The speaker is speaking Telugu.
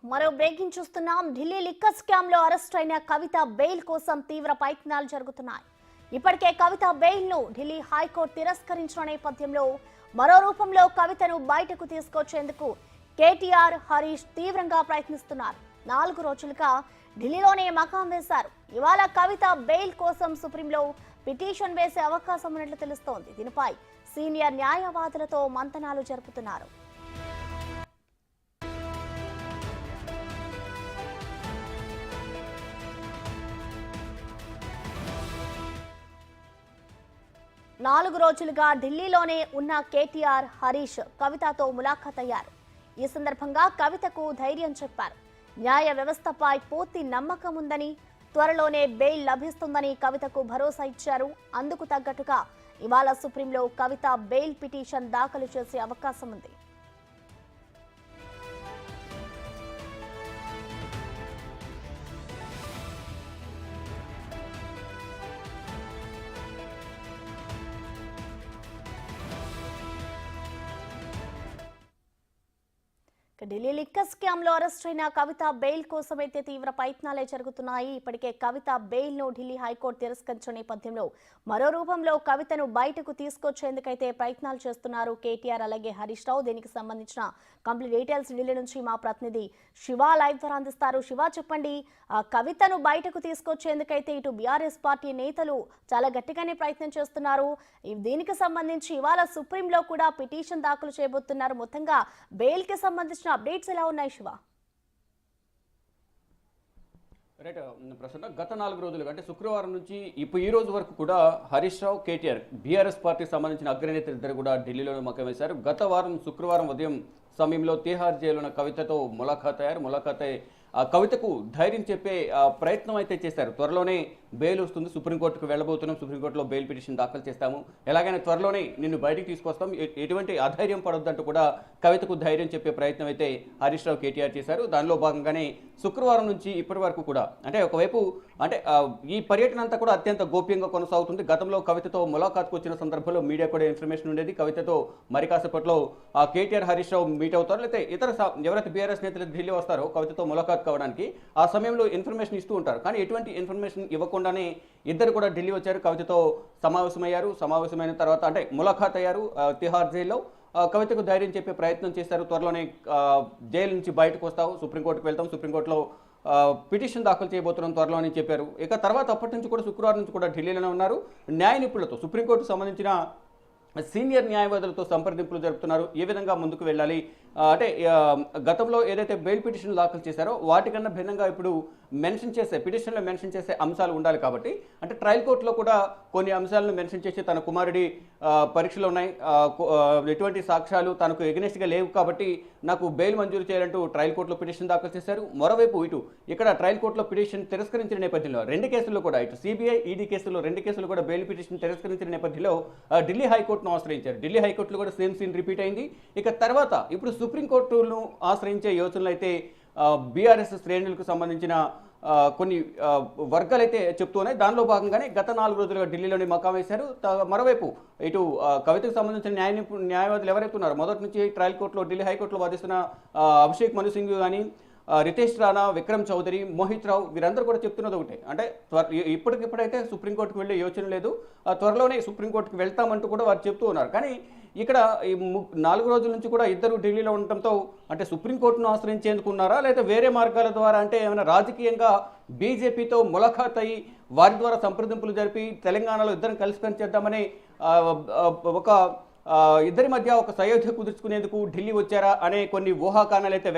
మరో బ్రేకింగ్ చూస్తున్నాం. ఢిల్లీ లిక్కర్ స్కామ్ లో అరెస్ట్ అయిన కవిత బెయిల్ కోసం తీవ్ర ప్రయత్నాలు జరుగుతున్నాయి. ఇప్పటికే కవిత బెయిల్ ను ఢిల్లీ హైకోర్టు తిరస్కరించిన నేపథ్యంలో మరో రూపంలో కవితను బయటకు తీసుకొచ్చేందుకు కేటీఆర్, హరీష్ తీవ్రంగా ప్రయత్నిస్తున్నారు. 4 రోజులుగా ఢిల్లీలోనే మకాం వేశారు. ఇవాళ కవిత బెయిల్ కోసం సుప్రీంలో పిటిషన్ వేసే అవకాశం ఉన్నట్లు తెలుస్తోంది. దీనిపై సీనియర్ న్యాయవాదులతో మంతనాలు జరుపుతున్నారు. నాలుగు రోజులుగా ఢిల్లీలోనే ఉన్న కేటీఆర్, హరీష్ కవితతో ములాఖాత్ అయ్యారు. ఈ సందర్భంగా కవితకు ధైర్యం చెప్పారు. న్యాయ వ్యవస్థపై పూర్తి నమ్మకం ఉందని, త్వరలోనే బెయిల్ లభిస్తుందని కవితకు భరోసా ఇచ్చారు. అందుకు తగ్గట్టుగా ఇవాళ సుప్రీంలో కవిత బెయిల్ పిటిషన్ దాఖలు చేసే అవకాశం ఉంది. ఢిల్లీ లిక్కర్ స్కామ్ లో అరెస్ట్ అయిన కవిత బెయిల్ కోసం అయితే తీవ్ర ప్రయత్నాలే జరుగుతున్నాయి. ఇప్పటికే కవిత బెయిల్ ను ఢిల్లీ హైకోర్టు తిరస్కరించిన నేపథ్యంలో మరో రూపంలో కవితను బయటకు తీసుకొచ్చేందుకైతే ప్రయత్నాలు చేస్తున్నారు కేటీఆర్, అలాగే హరీష్ రావు. దీనికి సంబంధించిన కంప్లీట్ డీటెయిల్స్ ఢిల్లీ నుంచి మా ప్రతినిధి శివ లైవ్ ద్వారా అందిస్తారు. శివ, చెప్పండి, కవితను బయటకు తీసుకొచ్చేందుకైతే ఇటు బీఆర్ఎస్ పార్టీ నేతలు చాలా గట్టిగానే ప్రయత్నం చేస్తున్నారు. దీనికి సంబంధించి ఇవాళ సుప్రీంలో కూడా పిటిషన్ దాఖలు చేయబోతున్నారు. మొత్తంగా బెయిల్ కి సంబంధించిన అప్డేట్స్ ఎలా ఉన్నాయి శివ? రైట్ ప్రస్తుతం గత 4 రోజులుగా అంటే శుక్రవారం నుంచి ఇప్పుడు ఈ రోజు వరకు కూడా హరీష్ రావు, కేటీఆర్, బీఆర్ఎస్ పార్టీకి సంబంధించిన అగ్రనేతలు ఇద్దరు కూడా ఢిల్లీలో మకాం వేశారు. గత వారం శుక్రవారం ఉదయం సమయంలో తిహార్ జైలు ఉన్న కవితతో ములాఖాత్ అయ్యారు. ములాఖాత్ అయ్యి కవితకు ధైర్యం చెప్పే ప్రయత్నం అయితే చేశారు. త్వరలోనే బెయిల్ వస్తుంది, సుప్రీంకోర్టుకు వెళ్ళబోతున్నాం, సుప్రీంకోర్టులో బెయిల్ పిటిషన్ దాఖలు చేస్తాము, ఎలాగైనా త్వరలోనే నిన్ను బయటికి తీసుకొస్తాం, ఎటువంటి అధైర్యం పడొద్దంటూ కూడా కవితకు ధైర్యం చెప్పే ప్రయత్నం అయితే హరీష్ రావు, కేటీఆర్ చేశారు. దానిలో భాగంగానే శుక్రవారం నుంచి ఇప్పటి వరకు కూడా అంటే ఒకవైపు అంటే ఈ పర్యటన అంతా కూడా అత్యంత గోప్యంగా కొనసాగుతుంది. గతంలో కవితతో ములాఖాత్కు వచ్చిన సందర్భంలో మీడియా కూడా ఇన్ఫర్మేషన్ ఉండేది. కవితతో మరి కాసేపట్లో కేటీఆర్, హరీష్ రావు మీట్ అవుతారు, లేకపోతే ఇతర ఎవరైతే బీఆర్ఎస్ నేతలు ఢిల్లీ వస్తారో కవితతో ములాఖాత్ కావడానికి ఆ సమయంలో ఇన్ఫర్మేషన్ ఇస్తూ ఉంటారు. కానీ ఎటువంటి ఇన్ఫర్మేషన్ ఇవ్వకుండానే ఇద్దరు కూడా ఢిల్లీ వచ్చారు, కవితతో సమావేశమయ్యారు. సమావేశమైన తర్వాత అంటే ములాఖాత్ అయ్యారు తిహార్ జైల్లో. కవితకు ధైర్యం చెప్పే ప్రయత్నం చేశారు. త్వరలోనే జైలు నుంచి బయటకు వస్తావు, సుప్రీంకోర్టుకు వెళ్తాం, సుప్రీంకోర్టులో పిటిషన్ దాఖలు చేయబోతున్నాం త్వరలో అని చెప్పారు. ఇక తర్వాత అప్పటి నుంచి కూడా శుక్రవారం నుంచి కూడా ఢిల్లీలోనే ఉన్నారు. న్యాయ నిపుణులతో, సుప్రీంకోర్టుకు సంబంధించిన సీనియర్ న్యాయవాదులతో సంప్రదింపులు జరుపుతున్నారు. ఏ విధంగా ముందుకు వెళ్ళాలి అంటే గతంలో ఏదైతే బెయిల్ పిటిషన్ దాఖలు చేశారో వాటికన్నా భిన్నంగా ఇప్పుడు పిటిషన్లో మెన్షన్ చేసే అంశాలు ఉండాలి. కాబట్టి అంటే ట్రయల్ కోర్టులో కూడా కొన్ని అంశాలను మెన్షన్ చేసి తన కుమారుడి పరీక్షలు ఉన్నాయి, ఎటువంటి సాక్ష్యాలు తనకు ఎగనెస్ట్గా లేవు, కాబట్టి నాకు బెయిల్ మంజూరు చేయాలంటూ ట్రయల్ కోర్టులో పిటిషన్ దాఖలు చేశారు. మరోవైపు ఇక్కడ ట్రయల్ కోర్టులో పిటిషన్ తిరస్కరించిన నేపథ్యంలో 2 కేసుల్లో కూడా ఇటు సిబిఐ, ఈడీ కేసుల్లో 2 కేసులు కూడా బెయిల్ పిటిషన్ తిరస్కరించిన నేపథ్యంలో ఢిల్లీ హైకోర్టును ఆశ్రయించారు. ఢిల్లీ హైకోర్టులో కూడా సేమ్ సీన్ రిపీట్ అయింది. ఇక తర్వాత ఇప్పుడు సుప్రీంకోర్టును ఆశ్రయించే యోచనలు అయితే బీఆర్ఎస్ శ్రేణులకు సంబంధించిన కొన్ని వర్గాలు అయితే చెప్తున్నాయి. దానిలో భాగంగానే గత 4 రోజులుగా ఢిల్లీలోని మకాం వేశారు. మరోవైపు ఇటు కవితకు సంబంధించిన న్యాయవాదులు ఎవరైతే ఉన్నారో మొదటి నుంచి ట్రయల్ కోర్టులో ఢిల్లీ హైకోర్టులో వాదిస్తున్న అభిషేక్ మను సింగ్ కానీ, రితేష్ రాణా, విక్రమ్ చౌదరి, మోహిత్ రావు వీరందరూ కూడా చెప్తున్నది ఒకటే, అంటే ఇప్పటికిప్పుడైతే సుప్రీంకోర్టుకు వెళ్ళే యోచన లేదు, త్వరలోనే సుప్రీంకోర్టుకు వెళ్తామంటూ కూడా వారు చెప్తూ ఉన్నారు. కానీ ఇక్కడ ఈ 4 రోజుల నుంచి కూడా ఇద్దరు ఢిల్లీలో ఉండటంతో అంటే సుప్రీంకోర్టును ఆశ్రయించేందుకు ఉన్నారా, లేదా వేరే మార్గాల ద్వారా అంటే ఏమైనా రాజకీయంగా బీజేపీతో ములాఖాత్ అయ్యి వారి ద్వారా సంప్రదింపులు జరిపి తెలంగాణలో ఇద్దరం కలిసి పనిచేద్దామని ఇద్దరి మధ్య ఒక సయోధ్య కుదుర్చుకునేందుకు ఢిల్లీ వచ్చారా అనే కొన్ని ఊహాకానాలు అయితే